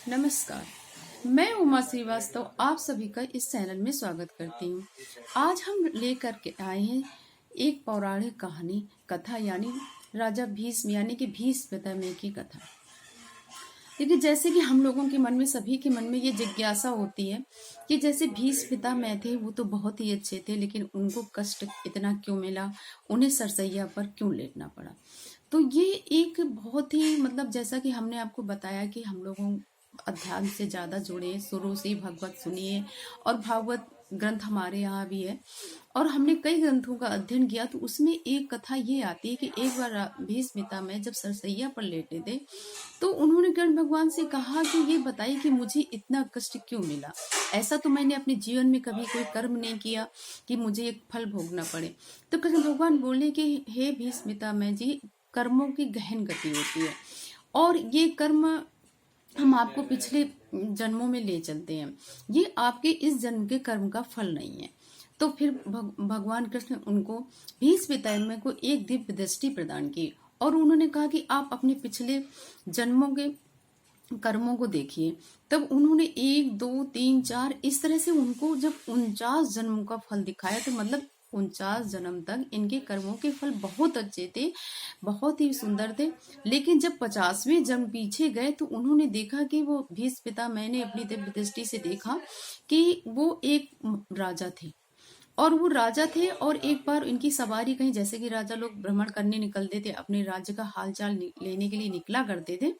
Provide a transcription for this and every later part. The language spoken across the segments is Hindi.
नमस्कार। मैं उमा श्रीवास्तव आप सभी का इस चैनल में स्वागत करती हूँ। आज हम लेकर के आए हैं एक पौराणिक कहानी कथा यानी राजा भीष्म यानी कि भीष्म पितामह की कथा। क्योंकि जैसे कि हम लोगों के मन में सभी के मन में ये जिज्ञासा होती है कि जैसे भीष्म पितामह थे वो तो बहुत ही अच्छे थे, लेकिन उनको कष्ट इतना क्यों मिला, उन्हें सरसैया पर क्यों लेटना पड़ा। तो ये एक बहुत ही जैसा कि हमने आपको बताया कि हम लोगों अध्यात्म से ज्यादा जुड़े, शुरू से ही भगवत सुनिए और भागवत ग्रंथ हमारे यहाँ भी है और हमने कई ग्रंथों का अध्ययन किया। तो उसमें एक कथा ये आती है कि एक बार भीष्म पितामह जब सरसैया पर लेटे थे तो उन्होंने कर्ण भगवान से कहा कि ये बताइए कि मुझे इतना कष्ट क्यों मिला। ऐसा तो मैंने अपने जीवन में कभी कोई कर्म नहीं किया कि मुझे एक फल भोगना पड़े। तो कर्ण भगवान बोले कि हे भीष्म पितामह जी, कर्मों की गहन गति होती है और ये कर्म हम आपको पिछले जन्मों में ले चलते हैं, ये आपके इस जन्म के कर्म का फल नहीं है। तो फिर भगवान कृष्ण उनको भीष्म पितामह को एक दिव्य दृष्टि प्रदान की और उन्होंने कहा कि आप अपने पिछले जन्मों के कर्मों को देखिए। तब उन्होंने 1 2 3 4 इस तरह से उनको जब 49 जन्मों का फल दिखाया, तो 49 जन्म तक इनके कर्मों के फल बहुत अच्छे थे, बहुत ही सुंदर थे। लेकिन जब 50वें जन्म पीछे गए तो उन्होंने देखा कि वो भीष्म पितामह ने अपनी दिव्य दृष्टि से देखा कि वो एक राजा थे और वो राजा थे और एक बार इनकी सवारी कहीं, जैसे कि राजा लोग भ्रमण करने निकलते थे, अपने राज्य का हालचाल लेने के लिए निकला करते थे।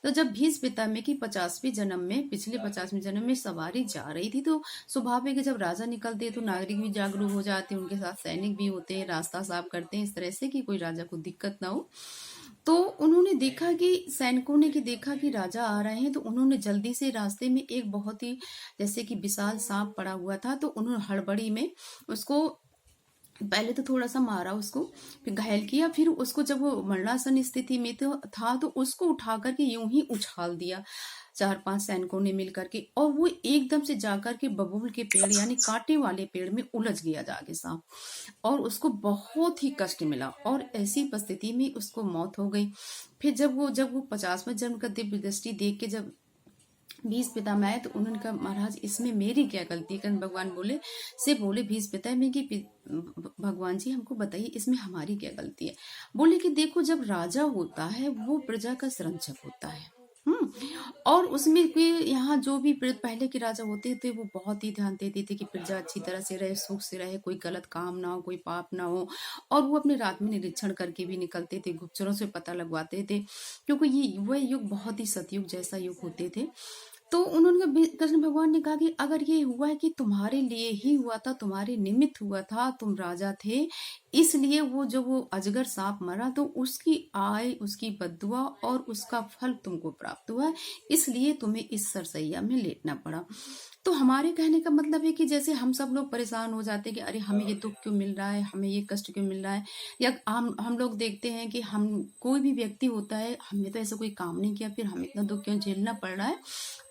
तो जब भीष्म पितामह की 50वें जन्म में, पिछले 50वें जन्म में सवारी जा रही थी, तो स्वाभाविक है जब राजा निकलते तो नागरिक भी जागरूक हो जाते हैं, उनके साथ सैनिक भी होते हैं, रास्ता साफ करते हैं इस तरह से कि कोई राजा को दिक्कत ना हो। तो उन्होंने देखा कि सैनिकों ने देखा कि राजा आ रहे हैं, तो उन्होंने जल्दी से रास्ते में एक बहुत ही जैसे कि विशाल सांप पड़ा हुआ था, तो उन्होंने हड़बड़ी में उसको पहले तो थोड़ा सा मारा, उसको फिर घायल किया, फिर उसको जब वो मरणासन स्थिति में तो उसको उठा करके यूं ही उछाल दिया 4-5 सैनिकों ने मिल करके, और वो एकदम से जाकर के बबूल के पेड़ यानी कांटे वाले पेड़ में उलझ गया जाके सांप, और उसको बहुत ही कष्ट मिला और ऐसी परिस्थिति में उसको मौत हो गई। फिर जब वो 50वें जन्म का दिव्य दृष्टि देख के जब भीष्म पितामह आए तो उन्होंने कहा, महाराज इसमें मेरी क्या गलती। कर्ण भगवान बोले भीष्म पितामह की भगवान जी हमको बताइए इसमें हमारी क्या गलती है। बोले कि देखो, जब राजा होता है वो प्रजा का संरक्षक होता है। और उसमें भी यहाँ जो भी पहले के राजा होते थे वो बहुत ही ध्यान देते थे कि प्रजा अच्छी तरह से रहे, सुख से रहे, कोई गलत काम ना हो, कोई पाप ना हो। और वो अपने रात में निरीक्षण करके भी निकलते थे, गुप्तचरों से पता लगवाते थे, क्योंकि ये वह युग बहुत ही सतयुग जैसा युग होते थे। तो कृष्ण भगवान ने कहा कि अगर ये हुआ है कि तुम्हारे लिए ही हुआ था, तुम्हारे निमित्त हुआ था, तुम राजा थे, इसलिए वो अजगर सांप मरा, तो उसकी आय, उसकी बद्दुआ और उसका फल तुमको प्राप्त हुआ, इसलिए तुम्हें इस सरसैया में लेटना पड़ा। तो हमारे कहने का मतलब है कि जैसे हम सब लोग परेशान हो जाते हैं कि अरे हमें ये दुख क्यों मिल रहा है, हमें ये कष्ट क्यों मिल रहा है, या हम लोग देखते हैं कि हम कोई भी व्यक्ति होता है, हमने तो ऐसा कोई काम नहीं किया, फिर हमें इतना दुख क्यों झेलना पड़ रहा है।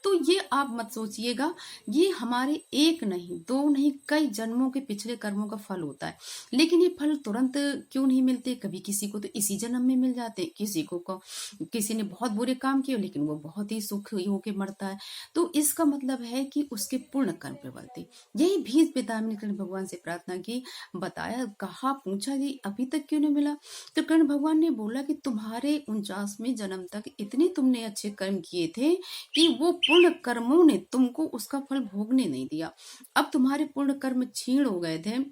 तो ये आप मत सोचिएगा, ये हमारे एक नहीं, दो नहीं, कई जन्मों के पिछले कर्मों का फल होता है। लेकिन ये फल तुरंत क्यों नहीं मिलते, कभी किसी को तो इसी जन्म में मिल जाते, किसी ने बहुत बुरे काम किए लेकिन वो बहुत ही सुख होके मरता है। तो इसका मतलब है कि उसके पूर्ण कर्म प्रबल थे। यही भीष्म पितामह ने कर्ण भगवान से प्रार्थना की, बताया, कहा, पूछा कि अभी तक क्यों नहीं मिला। तो कर्ण भगवान ने बोला कि तुम्हारे 49वें जन्म तक इतने तुमने अच्छे कर्म किए थे कि वो पूर्ण कर्मों ने तुमको उसका फल भोगने नहीं दिया। अब तुम्हारे पूर्ण कर्म क्षीण हो गए थे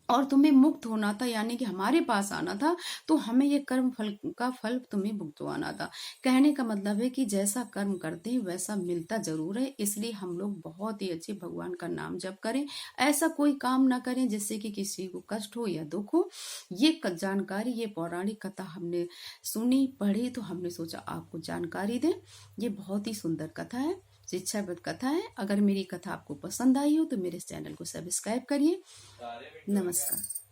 और तुम्हें मुक्त होना था, यानी कि हमारे पास आना था, तो हमें ये कर्म फल का फल तुम्हें भुगतवाना था। कहने का मतलब है कि जैसा कर्म करते हैं वैसा मिलता जरूर है, इसलिए हम लोग बहुत ही अच्छे भगवान का नाम जप करें, ऐसा कोई काम ना करें जिससे कि किसी को कष्ट हो या दुख हो। ये जानकारी, ये पौराणिक कथा हमने सुनी, पढ़ी, तो हमने सोचा आपको जानकारी दें। ये बहुत ही सुंदर कथा है, शिक्षाप्रद कथा है। अगर मेरी कथा आपको पसंद आई हो तो मेरे चैनल को सब्सक्राइब करिए। नमस्कार।